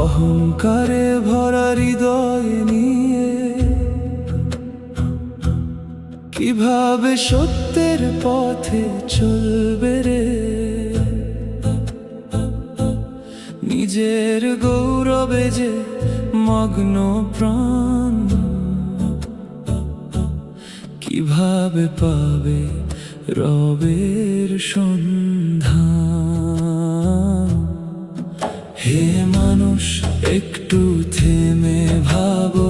অহংকারে ভরা হৃদয় নিয়ে কিভাবে সত্যের পথে চলবে রে? নিজের গৌরবে যে মগ্ন প্রাণ কিভাবে পাবে রবের সন্ধান? হে মানুষ, একটু থেমে ভাবো,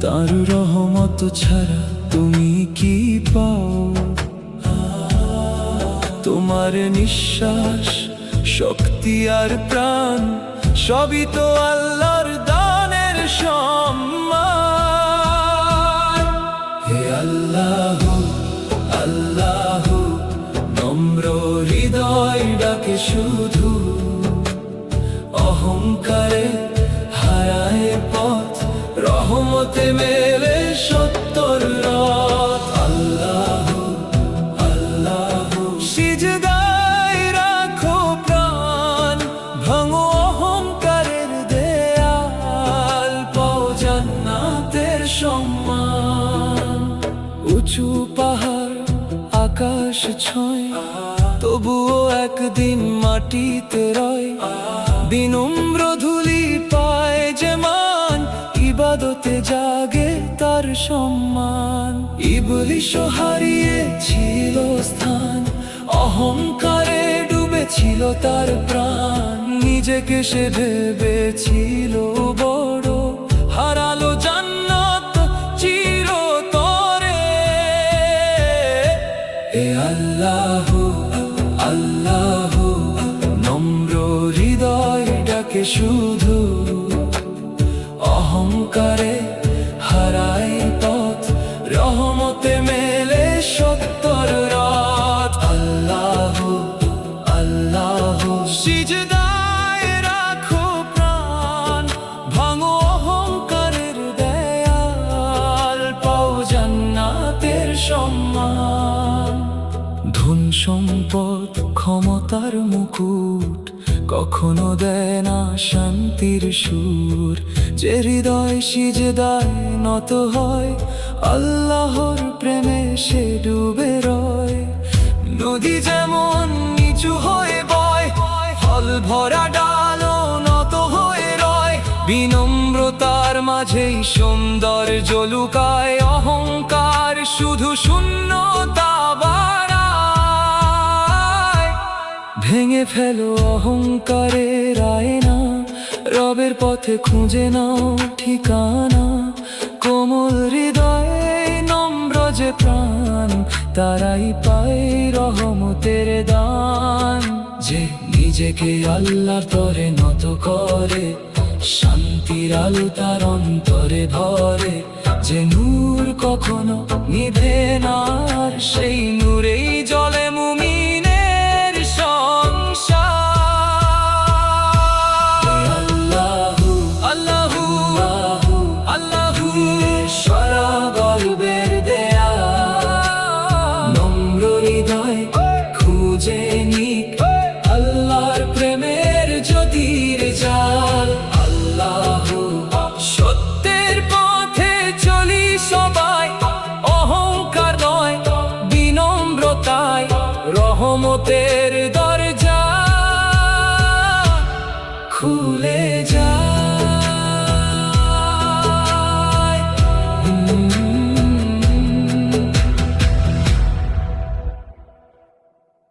তার রহমত ছাড়া তুমি কি পাও? তোমার নিঃশ্বাস, শক্তি আর প্রাণ সবই তো আল্লাহর দানের সম্মান। হে আল্লাহ আল্লাহ, নম্র হৃদয় ডাকে শুধু, অহংকারে হারায় পথ, রহমতে মেলে সত্যর রথ। আল্লাহ আল্লাহ, সিজদায় রাখো প্রাণ, ভাঙো অহংকারের দেয়াল, পাও জান্নাতের সম্মান। উঁচু পাহাড় আকাশ ছোঁয়, তবুও একদিন মাটিতে রয়। বিনম্র ধুলি পায় যে মান, ইবাদতে জাগে তার সম্মান। ইবলিশ হারিয়েছিল স্থান, অহংকারে ডুবেছিল তার প্রাণ। নিজেকে সে ভেবেছিল বড়, হারালো জান্নাত চিরতরে। এ আল্লাহ আল্লাহ, নম্র হৃদয় ডাকে শুধু, অহংকারে হারায় পথ, রহমতে মেলে সত্যর রথ। আল্লাহ আল্লাহ, সিজদায় রাখো প্রাণ, ভাঙো অহংকারের দেয়াল, পাও জান্নাতের সম্মান। ধন সম্পদ ক্ষমতার মুকুট কখনো দেয় না শান্তির সুর। যে হৃদয় সিজদায় নত হয়, আল্লাহর প্রেমে সে ডুবে রয়। নদী যেমন নিচু হয়ে বয়, ফল ভরা ডালও নত হয়ে রয়। বিনম্রতার মাঝেই সৌন্দর্য লুকায়, অহংকার শুধু শূন্যতা বাড়ায়। ভেঙে ফেলো অহংকারের আয়না, রবের পথে খুঁজে নাও ঠিকানা। কোমল হৃদয়ে নম্র যে প্রাণ, তারাই পায় রহমতের দান। যে নিজেকে আল্লাহর তরে নত করে, শান্তির আলো তার অন্তরে ভরে। যে নূর কখনো নিভে না, সেই নূরেই জ্বলে মুমিনের সংসার। আল্লাহ আল্লাহ আল্লাহ, সারা গল্পের দেয়া নম্র হৃদয় খুঁজে নিক আল্লাহর প্রেমের জ্যোতির জাল। আল্লাহ সত্যের পথে চলি সবাই, অহংকার নয় বিনম্রতায়, রহমতের দরজা খুলে